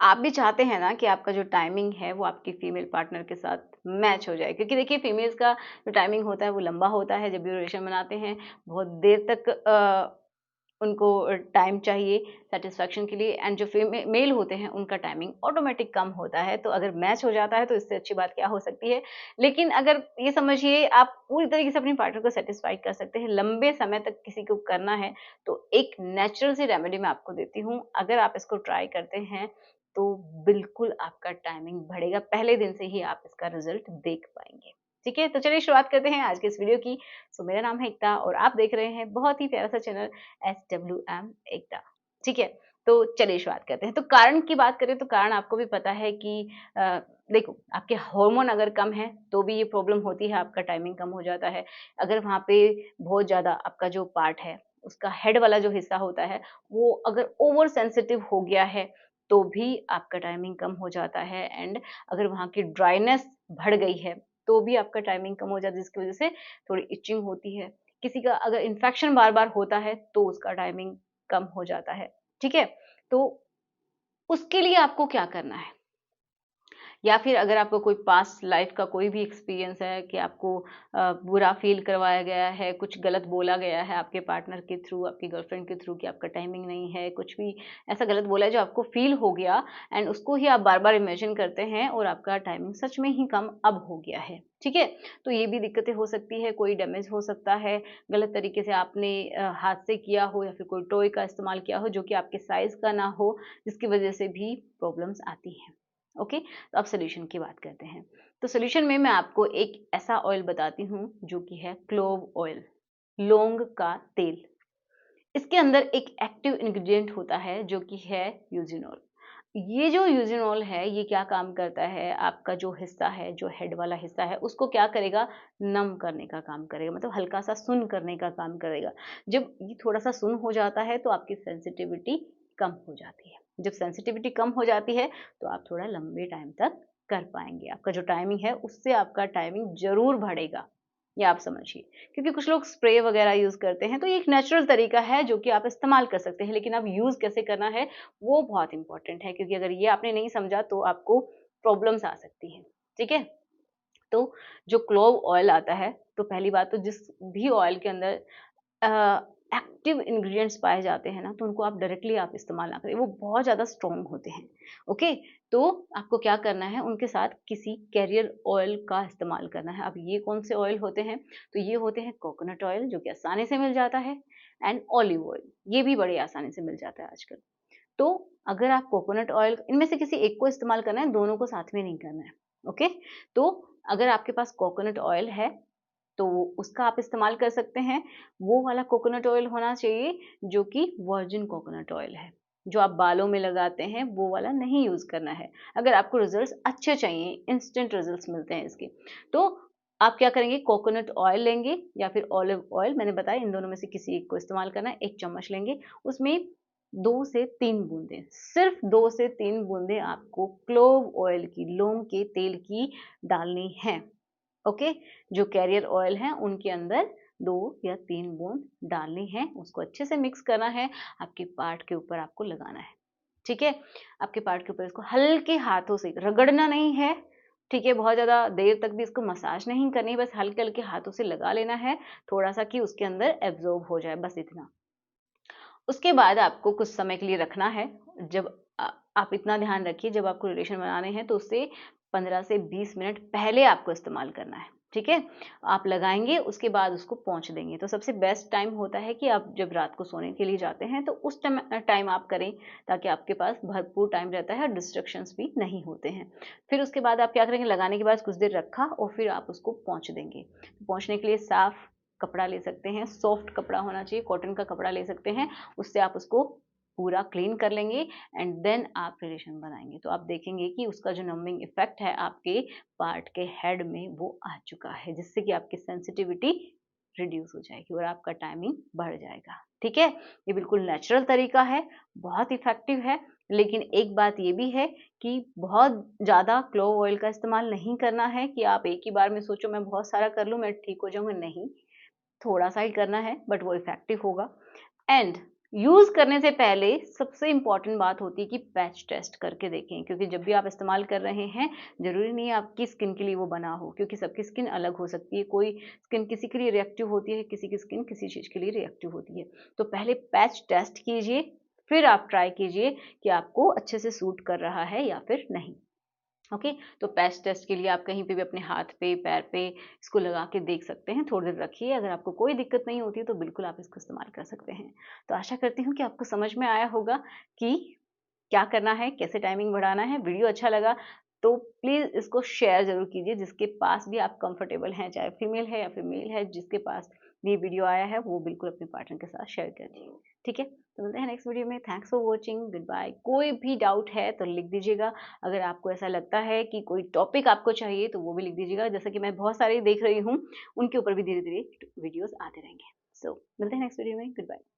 आप भी चाहते हैं ना कि आपका जो टाइमिंग है वो आपकी फीमेल पार्टनर के साथ मैच हो जाए, क्योंकि देखिए फीमेल्स का जो टाइमिंग होता है वो लंबा होता है। जब भी रिलेशन बनाते हैं बहुत देर तक उनको टाइम चाहिए सेटिस्फैक्शन के लिए, एंड जो मेल होते हैं उनका टाइमिंग ऑटोमेटिक कम होता है। तो अगर मैच हो जाता है तो इससे अच्छी बात क्या हो सकती है। लेकिन अगर ये समझिए आप पूरी तरीके से अपनी पार्टनर को सेटिस्फाई कर सकते हैं, लंबे समय तक किसी को करना है, तो एक नेचुरल सी रेमेडी मैं आपको देती हूँ। अगर आप इसको ट्राई करते हैं तो बिल्कुल आपका टाइमिंग बढ़ेगा, पहले दिन से ही आप इसका रिजल्ट देख पाएंगे। ठीक है, तो चलिए शुरुआत करते हैं आज के इस वीडियो की। सो मेरा नाम है एकता और आप देख रहे हैं बहुत ही प्यारा सा चैनल SWM एकता। ठीक है, तो चलिए शुरुआत करते हैं। तो कारण की बात करें तो कारण आपको भी पता है कि देखो आपके हार्मोन अगर कम है तो भी ये प्रॉब्लम होती है, आपका टाइमिंग कम हो जाता है। अगर वहाँ पे बहुत ज़्यादा आपका जो पार्ट है, उसका हेड वाला जो हिस्सा होता है, वो अगर ओवर सेंसिटिव हो गया है, तो भी आपका टाइमिंग कम हो जाता है। एंड अगर वहाँ की ड्राइनेस बढ़ गई है, तो भी आपका टाइमिंग कम हो जाता है, जिसकी वज़ह से थोड़ी इचिंग होती है। किसी का अगर इन्फेक्शन बार-बार होता है, तो उसका टाइमिंग कम हो जाता है। ठीक है? तो उसके लिए आपको क्या करना है? या फिर अगर आपको कोई पास्ट लाइफ का कोई भी एक्सपीरियंस है कि आपको बुरा फ़ील करवाया गया है, कुछ गलत बोला गया है आपके पार्टनर के थ्रू, आपकी गर्लफ्रेंड के थ्रू कि आपका टाइमिंग नहीं है, कुछ भी ऐसा गलत बोला है जो आपको फ़ील हो गया, एंड उसको ही आप बार-बार इमेजिन करते हैं और आपका टाइमिंग सच में ही कम अब हो गया है। ठीक है? तो ये भी दिक्कतें हो सकती है, कोई डैमेज हो सकता है, गलत तरीके से आपने हाथ से किया हो या फिर कोई टॉय का इस्तेमाल किया हो जो कि आपके साइज़ का ना हो, जिसकी वज़ह से भी प्रॉब्लम्स आती हैं। ओके, तो अब सॉल्यूशन की बात करते हैं। तो सॉल्यूशन में मैं आपको एक ऐसा ऑयल बताती हूँ जो कि है क्लोव ऑयल, लौंग का तेल। इसके अंदर एक एक्टिव इंग्रेडिएंट होता है जो कि है यूजिनॉल। ये जो यूजिनॉल है ये क्या काम करता है, आपका जो हिस्सा है, जो हेड वाला हिस्सा है, उसको क्या करेगा, नम करने का काम करेगा, मतलब हल्का सा सुन्न करने का काम करेगा। जब ये थोड़ा सा सुन्न हो जाता है तो आपकी सेंसिटिविटी कम हो जाती है। जब सेंसिटिविटी कम हो जाती है तो आप थोड़ा लंबे टाइम तक कर पाएंगे। आपका जो टाइमिंग है उससे आपका टाइमिंग जरूर बढ़ेगा, ये आप समझिए। क्योंकि कुछ लोग स्प्रे वगैरह यूज़ करते हैं, तो ये एक नेचुरल तरीका है जो कि आप इस्तेमाल कर सकते हैं, लेकिन अब यूज़ कैसे करना है वो बहुत इम्पोर्टेंट है, क्योंकि अगर ये आपने नहीं समझा तो आपको प्रॉब्लम्स आ सकती हैं। ठीक है? तो जो क्लोव ऑयल आता है, तो पहली बात तो जिस भी ऑयल के अंदर एक्टिव इंग्रेडिएंट्स पाए जाते हैं ना, तो उनको आप डायरेक्टली आप इस्तेमाल ना करें, वो बहुत ज़्यादा स्ट्रॉन्ग होते हैं। ओके, तो आपको क्या करना है, उनके साथ किसी कैरियर ऑयल का इस्तेमाल करना है। अब ये कौन से ऑयल होते हैं, तो ये होते हैं कोकोनट ऑयल जो कि आसानी से मिल जाता है, एंड ऑलिव ऑयल, ये भी बड़े आसानी से मिल जाता है आजकल। तो अगर आप कोकोनट ऑयल, इनमें से किसी एक को इस्तेमाल करना है, दोनों को साथ में नहीं करना है। ओके, तो अगर आपके पास कोकोनट ऑयल है तो उसका आप इस्तेमाल कर सकते हैं। वो वाला कोकोनट ऑयल होना चाहिए जो कि वर्जिन कोकोनट ऑयल है। जो आप बालों में लगाते हैं वो वाला नहीं यूज़ करना है। अगर आपको रिजल्ट्स अच्छे चाहिए, इंस्टेंट रिजल्ट्स मिलते हैं इसके, तो आप क्या करेंगे, कोकोनट ऑयल लेंगे या फिर ऑलिव ऑयल, मैंने बताया इन दोनों में से किसी एक को इस्तेमाल करना है। 1 चम्मच लेंगे, उसमें 2 से 3 बूंदें, सिर्फ 2 से 3 बूंदें आपको क्लोव ऑयल की, लौंग के तेल की डालनी है। ओके, जो कैरियर ऑयल है उनके अंदर 2 या 3 बूंद डालनी है, उसको अच्छे से मिक्स करना है, आपके पार्ट के ऊपर आपको लगाना है। ठीक है? आपके पार्ट के ऊपर इसको हल्के हाथों से रगड़ना नहीं है, ठीक है? बहुत ज़्यादा देर तक भी इसको मसाज नहीं करनी, बस हल्के-हल्के हाथों से लगा लेना है, थोड़ा-सा कि उसके अंदर एब्ज़ॉर्ब हो जाए, बस इतना। उसके बाद आपको कुछ समय के लिए रखना है। जब आप इतना ध्यान रखिए, जब आपको रिलेशन बनाने हैं तो उससे 15 से 20 मिनट पहले आपको इस्तेमाल करना है। ठीक है? आप लगाएँगे, उसके बाद उसको पोंछ देंगे। तो सबसे बेस्ट टाइम होता है कि आप जब रात को सोने के लिए जाते हैं तो उस टाइम आप करें, ताकि आपके पास भरपूर टाइम रहता है और डिस्ट्रैक्शंस भी नहीं होते हैं। फिर उसके बाद आप क्या करेंगे, लगाने के बाद कुछ देर रखा और फिर आप उसको पोंछ देंगे। पोंछने के लिए साफ कपड़ा ले सकते हैं, सॉफ्ट कपड़ा होना चाहिए, कॉटन का कपड़ा ले सकते हैं, उससे आप उसको पूरा क्लीन कर लेंगे, एंड देन आप रिलेशन बनाएँगे। तो आप देखेंगे कि उसका जो नमिंग इफ़ेक्ट है आपके पार्ट के हेड में वो आ चुका है, जिससे कि आपकी सेंसिटिविटी रिड्यूस हो जाएगी और आपका टाइमिंग बढ़ जाएगा। ठीक है? ये बिल्कुल नेचुरल तरीका है, बहुत इफ़ेक्टिव है, लेकिन एक बात ये भी है कि बहुत ज़्यादा क्लोव ऑयल का इस्तेमाल नहीं करना है कि आप एक ही बार में सोचो मैं बहुत सारा कर लूँ, मैं ठीक हो जाऊँगा, नहीं। थोड़ा-सा ही करना है बट वो इफ़ेक्टिव होगा। एंड यूज़ करने से पहले सबसे इम्पोर्टेंट बात होती है कि पैच टेस्ट करके देखें, क्योंकि जब भी आप इस्तेमाल कर रहे हैं, ज़रूरी नहीं है आपकी स्किन के लिए वो बना हो, क्योंकि सबकी स्किन अलग हो सकती है। कोई स्किन किसी के लिए रिएक्टिव होती है, किसी की स्किन किसी चीज़ के लिए रिएक्टिव होती है। तो पहले पैच टेस्ट कीजिए, फिर आप ट्राई कीजिए कि आपको अच्छे से सूट कर रहा है या फिर नहीं। ओके, तो पैच टेस्ट के लिए आप कहीं पे भी अपने हाथ पे, पैर पे इसको लगा के देख सकते हैं। थोड़ी देर रखिए, अगर आपको कोई दिक्कत नहीं होती है तो बिल्कुल आप इसको इस्तेमाल कर सकते हैं। तो आशा करती हूँ कि आपको समझ में आया होगा कि क्या करना है, कैसे टाइमिंग बढ़ाना है। वीडियो अच्छा लगा तो प्लीज़ इसको शेयर ज़रूर कीजिए, जिसके पास भी आप कंफर्टेबल हैं, चाहे फीमेल है या फिर मेल है, जिसके पास ये वीडियो आया है वो बिल्कुल अपने पार्टनर के साथ शेयर कर दीजिए। ठीक है? तो मिलते हैं नेक्स्ट वीडियो में। Thanks for watching, good bye. कोई भी डाउट है तो लिख दीजिएगा। अगर आपको ऐसा लगता है कि कोई टॉपिक आपको चाहिए तो वो भी लिख दीजिएगा। जैसा कि मैं बहुत सारे देख रही हूँ, उनके ऊपर भी धीरे-धीरे वीडियोज़ आते रहेंगे। सो मिलते हैं नेक्स्ट वीडियो में। Good bye.